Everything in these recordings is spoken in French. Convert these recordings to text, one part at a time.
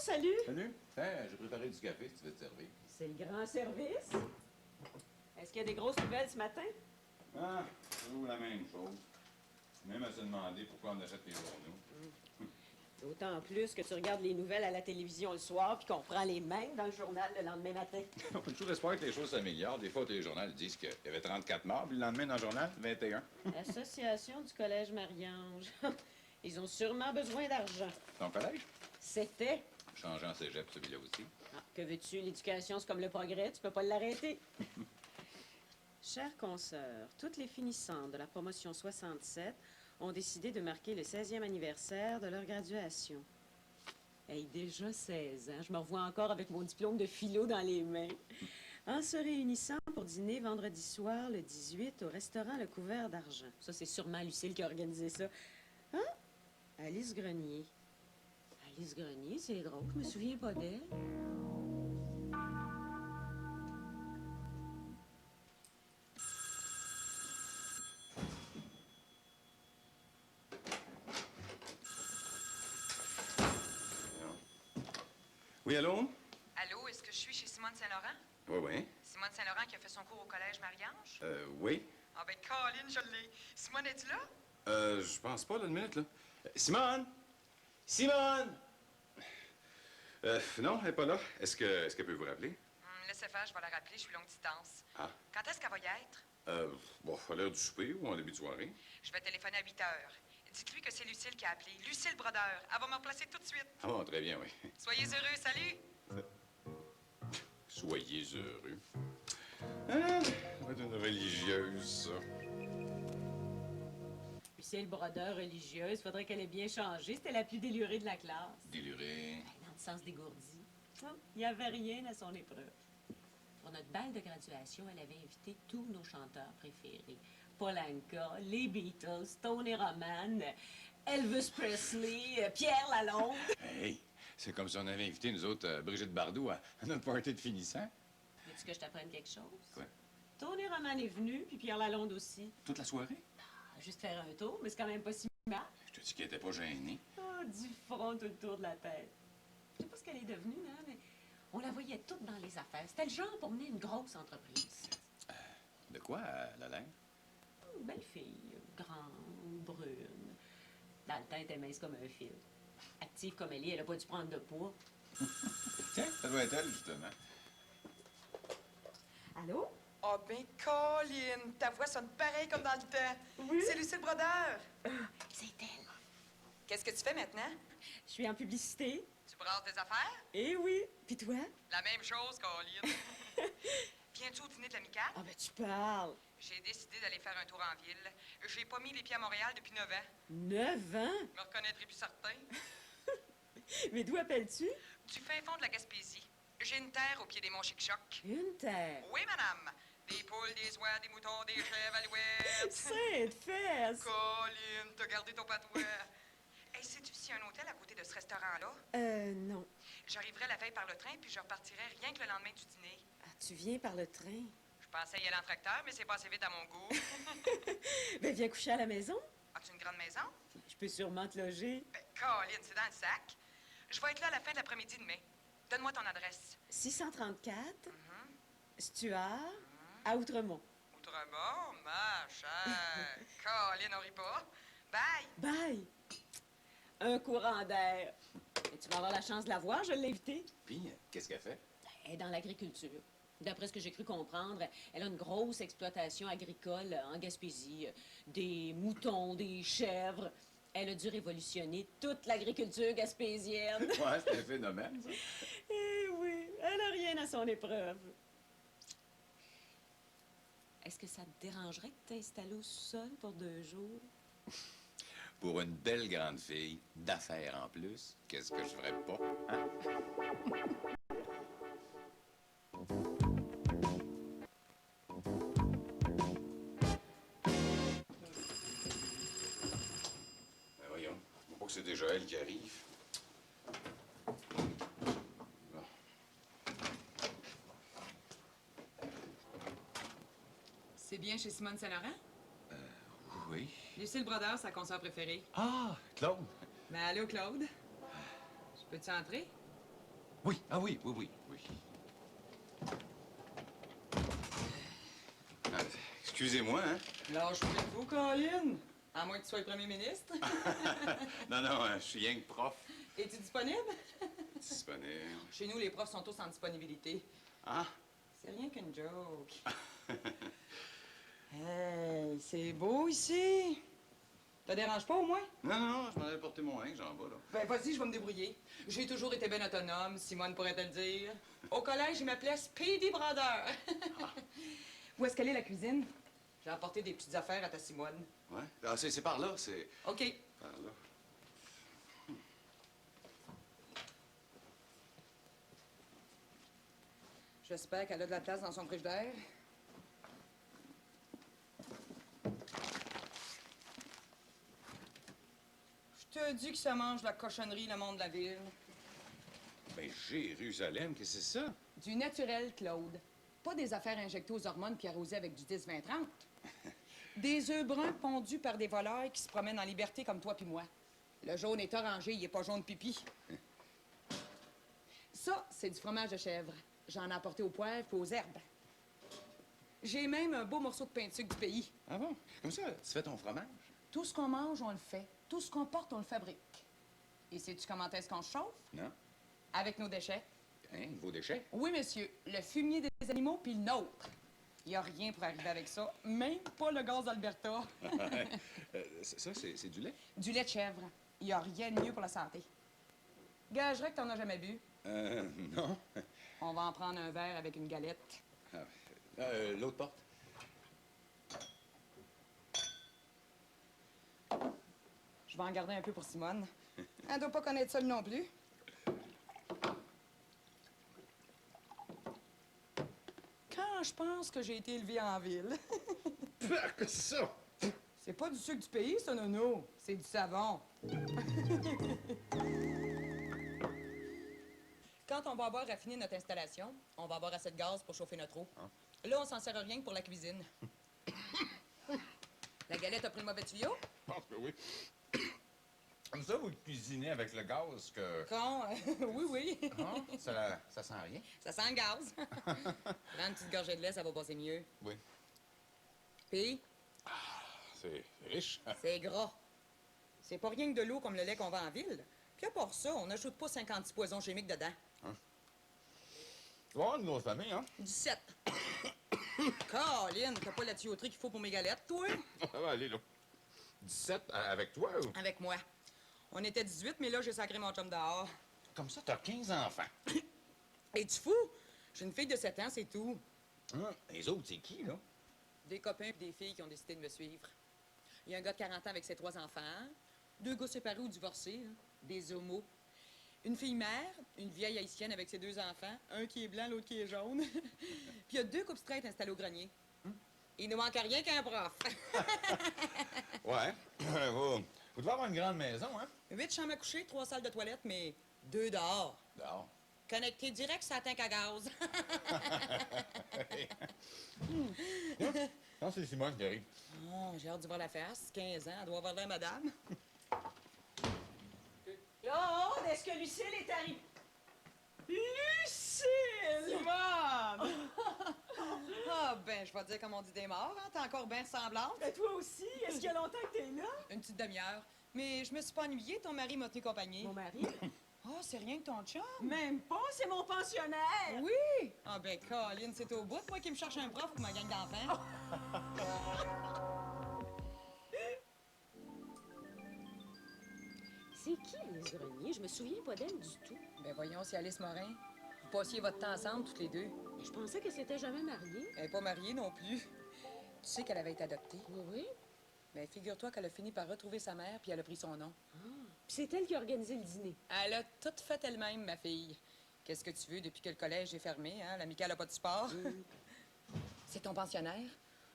salut! Salut. Tiens, j'ai préparé du café si tu veux te servir. C'est le grand service. Est-ce qu'il y a des grosses nouvelles ce matin? Ah, toujours la même chose. Même à se demander pourquoi on achète les journaux. D'autant plus que tu regardes les nouvelles à la télévision le soir puis qu'on prend les mêmes dans le journal le lendemain matin. On peut toujours espérer que les choses s'améliorent. Des fois, au téléjournal disent qu'il y avait 34 morts, puis le lendemain, dans le journal, 21. Association du Collège Marie-Ange. Ils ont sûrement besoin d'argent. Ton collège? C'était. Changeant cégep, celui-là aussi. Ah, que veux-tu? L'éducation, c'est comme le progrès. Tu peux pas l'arrêter. Chères consoeurs, toutes les finissantes de la promotion 67 ont décidé de marquer le 16e anniversaire de leur graduation. Hey, déjà 16 ans. Je me revois encore avec mon diplôme de philo dans les mains. En se réunissant pour dîner vendredi soir, le 18, au restaurant Le Couvert d'Argent. Ça, c'est sûrement Lucille qui a organisé ça. Hein? Alice Grenier. Alice Grenier, c'est drôle. Je me souviens pas d'elle. Oui, allô? Allô, est-ce que je suis chez Simone Saint-Laurent? Oui, oui. Simone Saint-Laurent qui a fait son cours au collège Marie-Ange? Oui. Ah ben, Colin, je l'ai. Simone, es-tu là? Je pense pas, là, une minute, là. Simone! Simone! Non, elle est pas là. Est-ce qu'elle peut vous rappeler? Laissez faire, je vais la rappeler, je suis longue distance. Ah. Quand est-ce qu'elle va y être? Bon, à l'heure du souper ou en début de soirée. Je vais téléphoner à 8 heures. Dites-lui que c'est Lucille qui a appelé. Lucille Brodeur. Elle va me replacer tout de suite. Ah bon, très bien, oui. Soyez heureux, salut! Soyez heureux. Ah, ça va être une religieuse, ça. Puis c'est le brodeur religieuse. Faudrait qu'elle ait bien changé. C'était la plus délurée de la classe. Déluré. Dans le sens dégourdi. Il n'y avait rien à son épreuve. Pour notre bal de graduation, elle avait invité tous nos chanteurs préférés. Paul Anka, les Beatles, Tony Roman, Elvis Presley, Pierre Lalonde. Hey, c'est comme si on avait invité, nous autres, Brigitte Bardot à notre party de finissant. Veux-tu que je t'apprenne quelque chose? Quoi? Tony Roman est venu, puis Pierre Lalonde aussi. Toute la soirée? Juste faire un tour, mais c'est quand même pas si mal. Je te dis qu'elle était pas gênée. Ah, du front tout le tour de la tête. Je sais pas ce qu'elle est devenue, là, mais on la voyait toute dans les affaires. C'était le genre pour mener une grosse entreprise. De quoi, elle a l'air? Une belle fille, grande, brune. Dans le temps, elle était mince comme un fil. Active comme elle est, elle a pas dû prendre de poids. Tiens, ça doit être elle, justement. Allô? Ah ben, Colin, ta voix sonne pareil comme dans le temps. Oui? C'est Lucille Brodeur. C'est elle. Qu'est-ce que tu fais maintenant? Je suis en publicité. Tu brasses des affaires? Eh oui. Puis toi? La même chose, Colin. Viens-tu au dîner de l'amicale? Ah ben tu parles. J'ai décidé d'aller faire un tour en ville. J'ai pas mis les pieds à Montréal depuis 9 ans. 9 ans? Je me reconnaîtrai plus certain. Mais d'où appelles-tu? Du fin fond de la Gaspésie. J'ai une terre au pied des monts Chic-Choc. Une terre. Oui, madame. Des poules, des oies, des moutons, des chèvres, alouettes. Sainte fesse! Colin, t'as gardé ton patois. Hey, sais-tu s'il y a un hôtel à côté de ce restaurant-là? Non. J'arriverai la veille par le train, puis je repartirai rien que le lendemain du dîner. Ah, tu viens par le train? Je pensais y aller en tracteur, mais c'est pas assez vite à mon goût. Ben viens coucher à la maison. As-tu une grande maison? Je peux sûrement te loger. Ben, Colin, c'est dans le sac. Je vais être là à la fin de l'après-midi demain. Donne-moi ton adresse. 634, Stuart, à Outremont. Outremont, ma chère. Colin, on rit pas. Bye! Bye! Un courant d'air. Et tu vas avoir la chance de la voir, je l'ai invitée. Puis, qu'est-ce qu'elle fait? Elle est dans l'agriculture. D'après ce que j'ai cru comprendre, elle a une grosse exploitation agricole en Gaspésie. Des moutons, des chèvres. Elle a dû révolutionner toute l'agriculture gaspésienne. Ouais, c'est un phénomène, ça. Eh oui, elle a rien à son épreuve. Est-ce que ça te dérangerait de t'installer au sol pour 2 jours? Pour une belle grande fille, d'affaires en plus, qu'est-ce que je ferais pas, hein? Ben voyons, je vois pas que c'est déjà elle qui arrive. Bon. C'est bien chez Simone Saint-Laurent? Oui. Lucille Brodeur, sa consoeur préférée. Ah, Claude. Ben, allô, Claude? Je peux-tu entrer? Oui, ah oui, oui, oui, oui. Ah, excusez-moi, hein? Lâche-moi, Colin. À moins que tu sois le premier ministre. Non, non, je suis rien que prof. Es-tu disponible? Disponible. Chez nous, les profs sont tous en disponibilité. Ah? C'est rien qu'une joke. Hey, c'est beau ici. Ça dérange pas au moins? Non, non, je m'en allais porter mon linge en bas, là. Ben vas-y, je vais me débrouiller. J'ai toujours été bien autonome, Simone pourrait te le dire. Au collège, je m'appelais Speedy Brodeur. Où est-ce qu'elle est, la cuisine? J'ai apporté des petites affaires à ta Simone. Ouais? Ah, c'est par là, c'est... OK. Par là. J'espère qu'elle a de la place dans son frigidaire. Je te dis que ça mange la cochonnerie, le monde de la ville. Ben, Jérusalem, qu'est-ce que c'est ça? Du naturel, Claude. Pas des affaires injectées aux hormones puis arrosées avec du 10-20-30. Des œufs bruns pondus par des volailles qui se promènent en liberté comme toi puis moi. Le jaune est orangé, il est pas jaune pipi. Ça, c'est du fromage de chèvre. J'en ai apporté au poivre puis aux herbes. J'ai même un beau morceau de pain de sucre du pays. Ah bon? Comme ça, tu fais ton fromage? Tout ce qu'on mange, on le fait. Tout ce qu'on porte, on le fabrique. Et sais-tu comment est-ce qu'on se chauffe? Non. Avec nos déchets. Hein, vos déchets? Oui, monsieur. Le fumier des animaux puis le nôtre. Il n'y a rien pour arriver avec ça. Même pas le gaz d'Alberta. Ça, c'est du lait? Du lait de chèvre. Il n'y a rien de mieux pour la santé. Gagerais que t'en as jamais bu. Non. On va en prendre un verre avec une galette. Ah, l'autre porte. Je vais en garder un peu pour Simone. Elle doit pas connaître ça lui non plus. Quand je pense que j'ai été élevée en ville. Qu'est-ce que c'est ça? C'est pas du sucre du pays, ça, Nono. C'est du savon. Quand on va avoir raffiné notre installation, on va avoir assez de gaz pour chauffer notre eau. Là, on s'en sert à rien que pour la cuisine. La galette a pris le mauvais tuyau? Je pense que oui. Comme ça, vous cuisinez avec le gaz que... Con, oui, oui. Non, ça sent rien. Ça sent le gaz. Prends une petite gorgée de lait, ça va passer mieux. Oui. Puis, C'est riche. c'est gras. C'est pas rien que de l'eau comme le lait qu'on vend en ville. Puis à part ça, on n'ajoute pas 56 poisons chimiques dedans. Tu vas avoir une grosse famille, hein? 17. Colin, t'as pas la tuyauterie qu'il faut pour mes galettes, toi? Ça va aller, là. 17 avec toi ou? Avec moi. On était 18, mais là, j'ai sacré mon chum dehors. Comme ça, t'as 15 enfants. Es-tu fou? J'ai une fille de 7 ans, c'est tout. Les autres, c'est qui, là? Des copains et des filles qui ont décidé de me suivre. Il y a un gars de 40 ans avec ses 3 enfants. 2 gars séparés ou divorcés, hein, des homos. Une fille mère, une vieille haïtienne avec ses 2 enfants. Un qui est blanc, l'autre qui est jaune. Puis il y a 2 couples straight installés au grenier. Il ne manque rien qu'un prof. Ouais. Vous devez avoir une grande maison, hein? 8 chambres à coucher, 3 salles de toilette, mais 2 dehors. Dehors. Connecté direct sur la tank à gaz. Non, c'est Simone qui arrive. Oh, j'ai hâte de voir la face. 15 ans, elle doit avoir l'air madame. Claude, est-ce que Lucille est arrivée? Lucille! Simone! Ah, ben, je vais te dire comme on dit des morts, hein? T'es encore bien ressemblante. Et toi aussi? Est-ce qu'il y a longtemps que t'es là? Une petite demi-heure. Mais je me suis pas ennuyée, ton mari m'a tenu compagnie. Mon mari? Oh, c'est rien que ton chum? Même pas, c'est mon pensionnaire! Oui! Ah, ben, Colin, c'est au bout, moi qui me cherche un prof pour ma gang d'enfants. C'est qui, Alice Grenier? Je me souviens pas d'elle du tout. Ben, voyons, c'est Alice Morin. Vous passiez votre temps ensemble, toutes les deux. Mais je pensais qu'elle s'était jamais mariée. Elle est pas mariée non plus. Tu sais qu'elle avait été adoptée. Oui, oui. Ben, figure-toi qu'elle a fini par retrouver sa mère, puis elle a pris son nom. Puis c'est elle qui a organisé le dîner. Elle a tout fait elle-même, ma fille. Qu'est-ce que tu veux depuis que le collège est fermé, hein? L'amicale a pas de sport. C'est ton pensionnaire?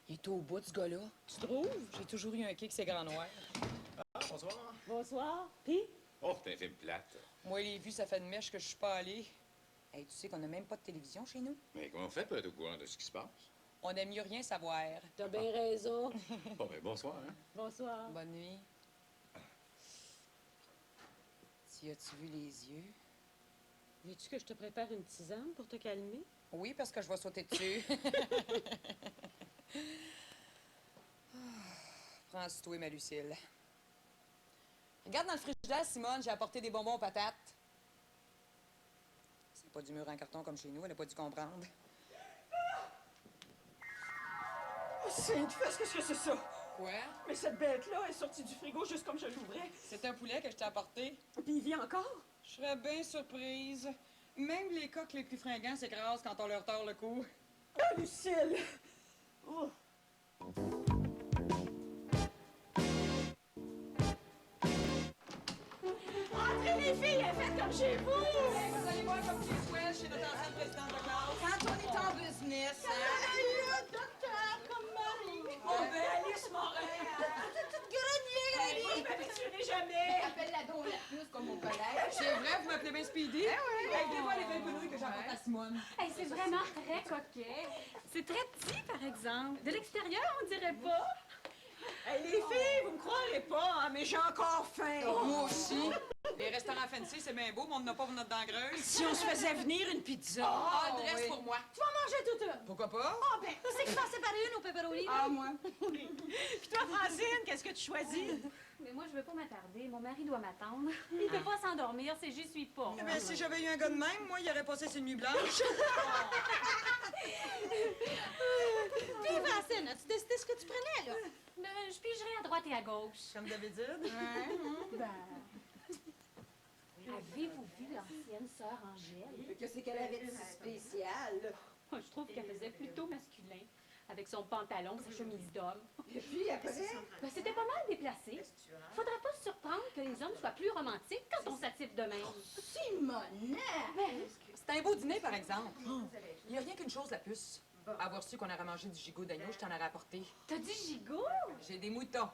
Il est au bout, ce gars-là. Tu trouves? J'ai toujours eu un kick, c'est grand noir. Ah, bonsoir. Bonsoir. Puis? Oh, t'es un film plate. Moi, les vues, ça fait une mèche que je suis pas allée. Hey, tu sais qu'on n'a même pas de télévision chez nous? Mais comment on fait pour être au courant de ce qui se passe? On n'aime mieux rien savoir. T'as bien raison. Bon, ben, bonsoir, hein? Bonsoir. Bonne nuit. Tu as-tu vu les yeux? Veux-tu que je te prépare une tisane pour te calmer? Oui, parce que je vais sauter dessus. Prends-y toi, ma Lucille. Regarde dans le frigidaire, Simone, j'ai apporté des bonbons aux patates. C'est pas du mur en carton comme chez nous, elle a pas dû comprendre. Oh, Sainte-Fesse, qu'est-ce que c'est ça? Quoi? Mais cette bête-là est sortie du frigo juste comme je l'ouvrais. C'est un poulet que je t'ai apporté. Puis il vit encore? Je serais bien surprise. Même les coqs les plus fringants s'écrasent quand on leur tord le cou. Ah, Lucille! Oh. Entrez les filles, elle fait comme chez vous! Vous allez voir comme tu souhaites chez notre ancienne présidente de classe. Quand on est en business, Salut, docteur, comme Marie! Oh, ben Alice Morin! toute grenier, Vous ne m'habituerez jamais! appelle la drôle la plus comme au collège. C'est vrai, vous m'appelez bien Speedy? Eh oui. Aidez-moi les belles penouilles que j'apporte à Simone. Hey, c'est vraiment très coquet. C'est très petit, par exemple. De l'extérieur, on dirait pas. Hey, les filles, vous me croirez pas, hein, mais j'ai encore faim! Moi aussi. Les restaurants fancy, c'est bien beau, mais on n'a pas pour notre dent creuse. Si on se faisait venir une pizza! Adresse oui. pour moi. Tu vas manger toute une. Pourquoi pas? Ah, ben, c'est que je t'en séparer une au pepperoni. Ah, moi. Puis toi, Francine, qu'est-ce que tu choisis? Mais moi, je veux pas m'attarder. Mon mari doit m'attendre. Il peut pas s'endormir si j'y suis pas. Eh bien, si j'avais eu un gars de même, moi, il aurait passé ses nuits blanches. Puis, Francine, as-tu décidé ce que tu prenais, là? Je pigerai à droite et à gauche. Comme d'habitude. Ben... Avez-vous vu l'ancienne sœur Angèle? Qu'est-ce qu'elle avait de si spécial? Moi, je trouve qu'elle faisait plutôt masculin. Avec son pantalon, sa chemise d'homme. Et puis, après? Ben, c'était pas mal déplacé. Faudrait pas se surprendre que les hommes soient plus romantiques quand on s'attire de même. Simonette! C'est un beau dîner, par exemple. Il n'y a rien qu'une chose, la puce. Avoir su qu'on aurait mangé du gigot d'agneau, je t'en aurais apporté. T'as dit gigot? J'ai des moutons.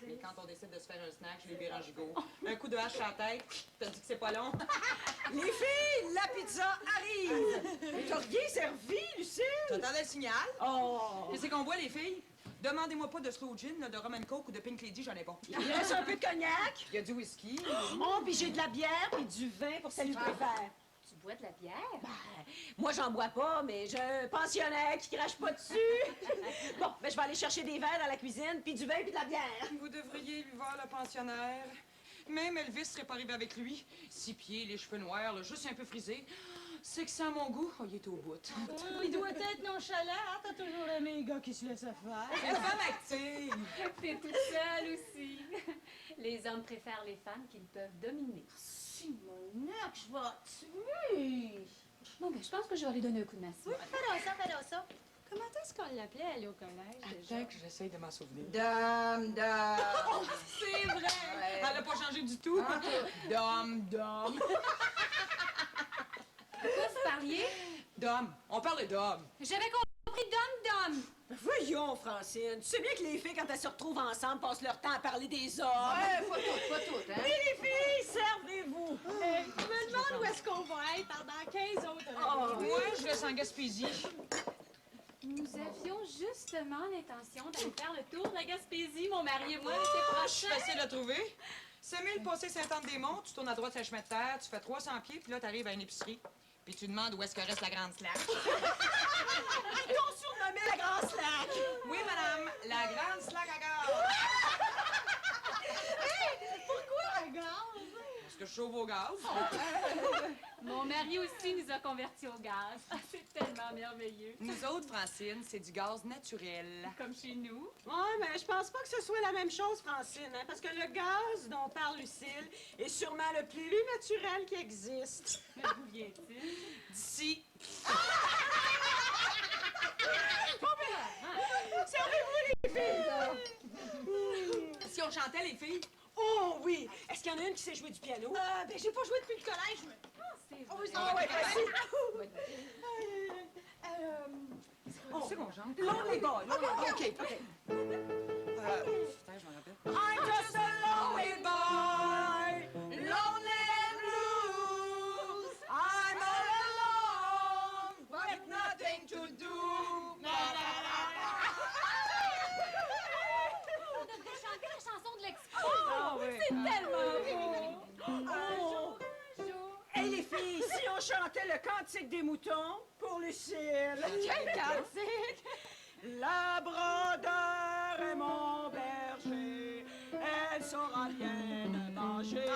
Mais quand on décide de se faire un snack, je les vire en gigot. Un coup de hache sur la tête, t'as dit que c'est pas long. Les filles, la pizza arrive! T'as rien servi, Lucille? T'entendais le signal? Oh! Qu'est-ce qu'on voit, les filles? Demandez-moi pas de slow gin, là, de rum and coke ou de pink lady, j'en ai pas. Il reste un peu de cognac. Il y a du whisky. Oh, puis j'ai de la bière puis du vin pour celle qui préfère. Tu bois de la bière? Moi, j'en bois pas, mais j'ai un pensionnaire qui crache pas dessus. Bon, ben je vais aller chercher des verres dans la cuisine, puis du vin puis de la bière. Vous devriez lui voir le pensionnaire. Même Elvis serait pas arrivé avec lui. 6 pieds, les cheveux noirs, là, juste un peu frisé. C'est que c'est à mon goût. Oh, il est au bout. Il doit être nonchalant, hein? T'as toujours aimé les gars qui se laissent faire. Une femme active. T'es toute seule aussi. Les hommes préfèrent les femmes qu'ils peuvent dominer. Simonette, je vais tuer! Bon, ben, je pense que je vais aller donner un coup de masse. Fais donc ça. Comment est-ce qu'on l'appelait, elle, au collège, Attends que j'essaye de m'en souvenir. Dame. C'est vrai! Ouais. Elle a pas changé du tout. Dom. De quoi vous parliez? Dom. On parle d'homme. J'avais compris Dom. Voyons, Francine. Tu sais bien que les filles, quand elles se retrouvent ensemble, passent leur temps à parler des hommes. Ouais, pas toutes, hein? Oui, les filles, servez-vous. Je me demande où est-ce qu'on va être pendant 15 autres Oh, Moi, je reste en Gaspésie. Nous avions justement l'intention d'aller faire le tour de la Gaspésie, mon mari et moi, l'été Je suis prochain. facile à trouver. 5000 passé Saint-Anne-des-Monts, tu tournes à droite sur le chemin de terre, tu fais 300 pieds, puis là, t'arrives à une épicerie. Puis tu demandes où est-ce que reste la grande slack. Ils t'ont surnommé la Grande Slack. Oui, madame, la grande slack à gaz. Pourquoi la gaz? Parce que je chauffe au gaz. Mon mari aussi nous a convertis au gaz. Ah, c'est tellement merveilleux. Nous autres, Francine, c'est du gaz naturel. Comme chez nous. Ouais, mais je pense pas que ce soit la même chose, Francine, hein, parce que le gaz dont parle Lucille est sûrement le plus naturel qui existe. Mais d'où vient-il? D'ici. Servez-vous, les filles! Si on chantait, les filles. Oh oui! Est-ce qu'il y en a une qui sait jouer du piano? Ben, j'ai pas joué depuis le collège, mais... C'est Oh, vrai. Ah ouais, vas-y! C'est qu'on chante. Lonely boy! OK. Putain, je m'en rappelle. I'm just a lonely boy, lonely and blue. I'm all alone, with nothing to do. On devrait chanter la chanson de l'expo. C'est tellement beau. Oh. Bonjour. Hey les filles, si on on chantait le cantique des moutons pour Lucille. Quel cantique! Labrador est mon berger, elle saura bien me manger.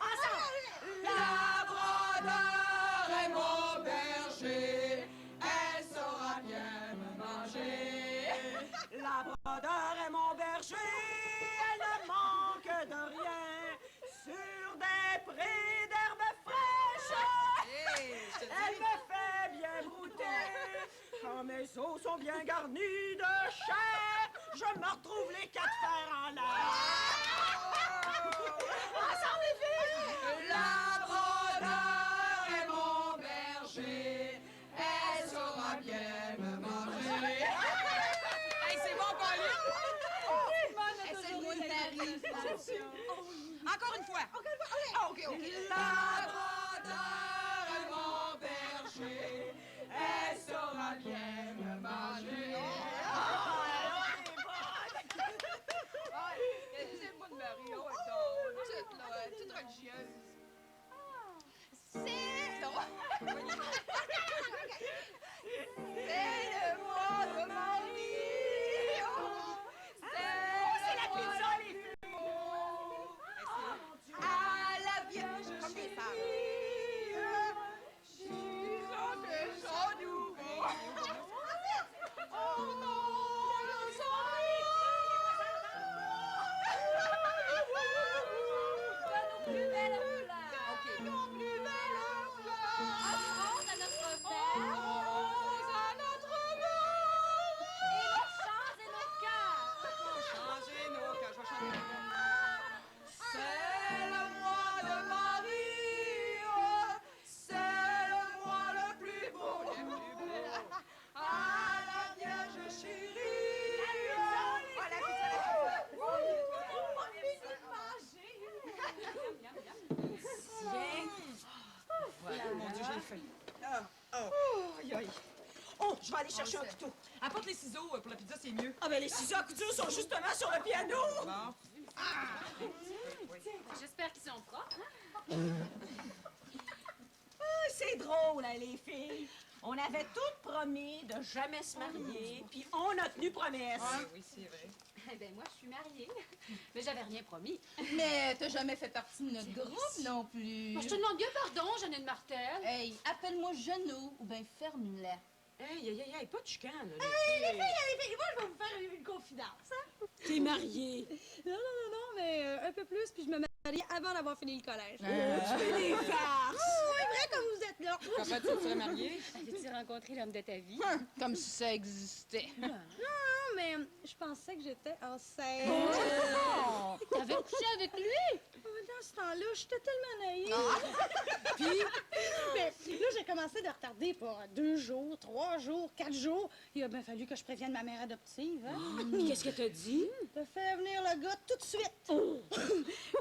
Ensemble! Labrador est mon berger, elle saura bien me manger. Labrador est mon berger, elle ne manque de rien. Sur des prés d'herbes fraîches, elle me fait bien brouter. Quand mes os sont bien garnis de chair, je me retrouve les 4 fers en l'air. Ensemble les filles! Labrador est mon berger, elle saura bien me manger. Hey, c'est bon, Pauline! Essaye-moi de Marie. Encore une fois! OK. Labrador est mon berger, elle saura bien me manger. C'est moi de Marie, oh, toute religieuse. C'est le mois de Marie. C'est la pizza, les filles! À la Vierge Comme des femmes. Changer nos cœurs. Je vais chanter. C'est le mois de Marie, c'est le mois le plus beau, le plus beau. À la Vierge chérie. La Mon Dieu, j'ai faim. Aïe, aïe. Oh, je vais aller chercher un couteau. Apporte les ciseaux pour la pizza, c'est mieux. Ah, ben les ciseaux à couteau sont justement sur le piano. Bon. J'espère qu'ils sont propres. C'est drôle, hein, les filles. On avait toutes promis de jamais se marier, puis on a tenu promesse. Oui, c'est vrai. Eh bien, moi, je suis mariée. Mais j'avais rien promis. Mais t'as jamais fait partie de notre groupe non plus. Moi, je te demande bien pardon, Jeannette Martel. Hey, appelle-moi Jeannot ou bien ferme-la. Hey, pas de chicane. Moi, je vais vous faire une confidence. T'es mariée. Non, mais un peu plus, puis je me marie avant d'avoir fini le collège. Tu fais des farces. C'est vrai comme vous êtes là. Papa, tu serais marié? Avais-tu rencontré l'homme de ta vie? Comme si ça existait. Non, mais je pensais que j'étais enceinte. T'avais couché avec lui? Dans ce temps-là, j'étais tellement naïve. Puis, mais là, j'ai commencé de retarder pour 2 jours, 3 jours, 4 jours. Il a bien fallu que je prévienne ma mère adoptive. Hein? Qu'est-ce que t'as dit? De faire venir le gars tout de suite.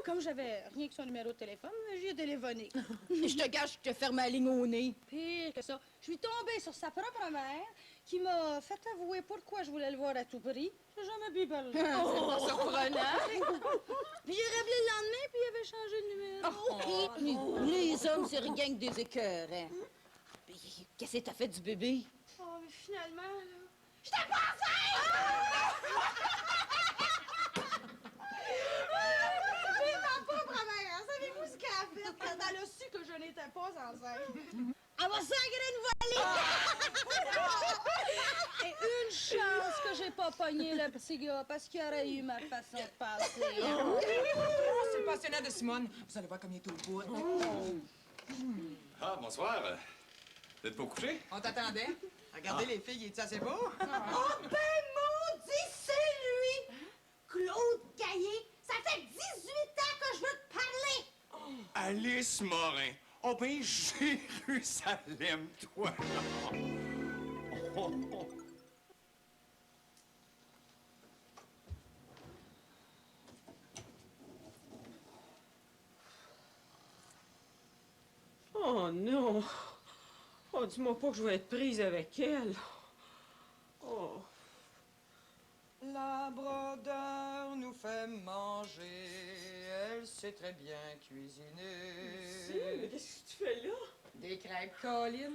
Comme j'avais rien que son numéro de téléphone, j'y ai téléphoné. Je te gâche que je te ferme la ligne au nez. Pire que ça, je suis tombée sur sa propre mère qui m'a fait avouer pourquoi je voulais le voir à tout prix. J'ai jamais pu parler. C'est pas surprenant. Puis j'ai rappelé le lendemain, puis il avait changé de numéro. Les hommes, c'est rien que des écœurs, hein. Puis, qu'est-ce que t'as fait du bébé? Oh, mais finalement, là... C'est ma pauvre mère. Savez-vous ce qu'elle a fait quand elle a su que je n'étais pas enceinte? Elle m'a sacré une volée! Et une chance que j'ai pas pogné le petit gars, parce qu'il aurait eu ma façon de passer. Oh, c'est le pensionnat de Simone. Vous allez voir comme il est au bout. Ah, bonsoir. Vous êtes pas couché? On t'attendait. Regardez les filles, il est assez beau? Oh ben maudit, c'est lui! Claude Caillé, ça fait 18 ans que je veux te parler! Alice Morin. Oh ben, Jérusalem, toi. Oh non! Oh, dis-moi pas que je vais être prise avec elle. Oh. Labrador nous fait manger. Elle sait très bien cuisiner. Mais qu'est-ce que tu fais là? Des crêpes, Colin.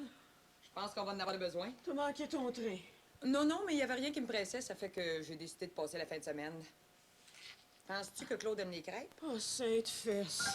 Je pense qu'on va en avoir besoin. T'as manqué ton train. Non, mais il n'y avait rien qui me pressait. Ça fait que j'ai décidé de passer la fin de semaine. Penses-tu que Claude aime les crêpes? Oh, sainte fesse.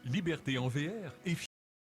Liberté en VR et